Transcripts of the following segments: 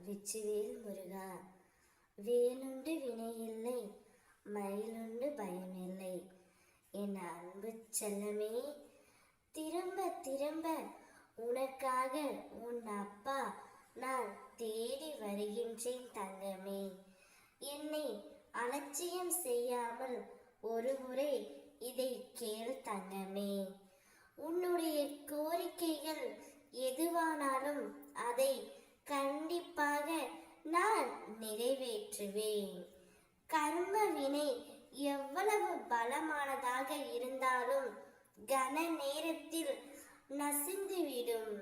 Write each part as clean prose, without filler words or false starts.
வெற்றிவேல் முருகா. வேலுண்டு வினையில்லை, மயிலுண்டு பயமில்லை. என் அன்பு செல்லமே, திரும்ப திரும்ப உனக்காக உன் அப்பா நான் தேடி வருகின்றேன் தங்கமே. என்னை அலட்சியம் செய்யாமல் ஒரு முறை இதை கேள் தங்கமே. உன்னுடைய கோரிக்கைகள் எதுவானாலும் அதை கண்டிப்பாக நான் நிறைவேற்றுவேன். கர்ம வினை எவ்வளவு பலமானதாக இருந்தாலும் கன நேரத்தில் நசிந்துவிடும்.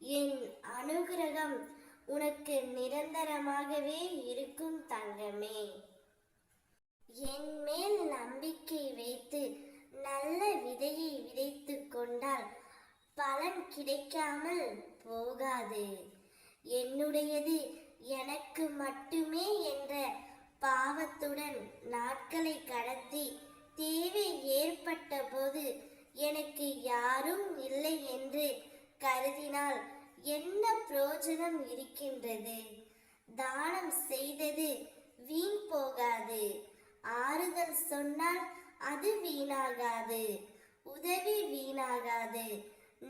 என் அனுகிரகம் உனக்கு நிரந்தரமாகவே இருக்கும் தங்கமே. என் மேல் நம்பிக்கை வைத்து நல்ல விதையை விதைத்து கொண்டால் பலன் கிடைக்காமல் போகாது. என்னுடையது எனக்கு மட்டுமே என்ற பாவத்துடன் நாட்களை கடத்தி தேவை ஏற்பட்ட போது எனக்கு யாரும் இல்லை என்று கருதினால் என்ன பிரயோஜனம் இருக்கின்றது? தானம் செய்தது வீண் போகாது. ஆறுதல் சொன்னால் அது வீணாகாது. உதவி வீணாகாது.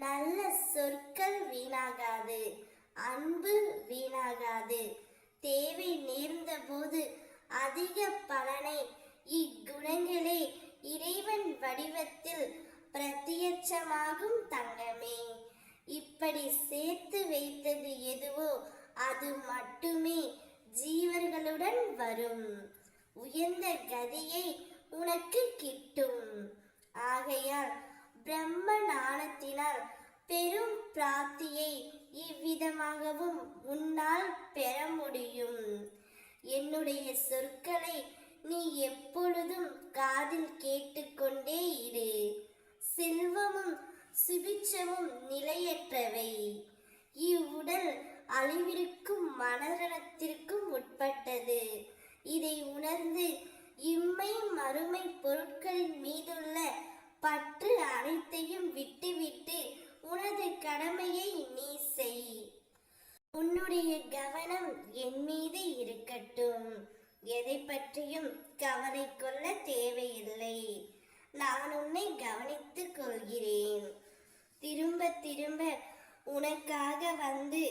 நல்ல சொற்கள் வீணாகாது. அன்பு வீணாகாது. தேவை நேர்ந்த போது அதிக பலனை இக்குணங்களே இறைவன் வடிவத்தில் பிரத்யட்சமாகும் தங்கமே. இப்படி சேர்த்து வைத்தது எதுவோ அது மட்டுமே ஜீவர்களுடன் வரும். உயர்ந்த கதியை உனக்கு கிட்டும். ஆகையால் பிரம்ம ஞானத்தினால் பெரும் பிராப்தியை இவ்விதமாகவும் உன்னால் பெற முடியும். என்னுடைய சொற்களை நீ எப்பொழுதும் காதில் கேட்டுக்கொண்டே இரு. செல்வமும் சுபிட்சமும் நிலையற்றவை. இவ்வுடல் அழிவிற்கும் மரணத்திற்கும் உட்பட்டது. இதை உணர்ந்து இம்மை மறுமை பொருட்களின் மீதுள்ள பற்று அனைத்தையும் விட்டுவிட்டு உனது கடமையை நீ செய். உன்னுடைய கவனம் என் மீது இருக்கட்டும். எதை பற்றியும் கவலை கொள்ள தேவையில்லை. நான் உன்னை கவனித்துக் கொள்கிறேன். திரும்ப திரும்ப உனக்காக வந்து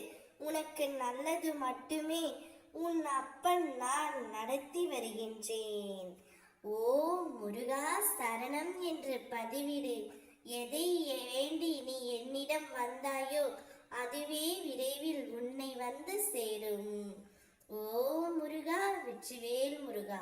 உனக்கு நல்லது மட்டுமே உன் அப்பன் நான் நடத்தி வருகின்றேன். ஓம் முருகா சரணம் என்று பதிவிடு. எதை வேண்டி நீ என்னிடம் வந்தாயோ அதுவே விரைவில் உன்னை வந்து சேரும். ஓம் முருகா. வெற்றிவேல் முருகா.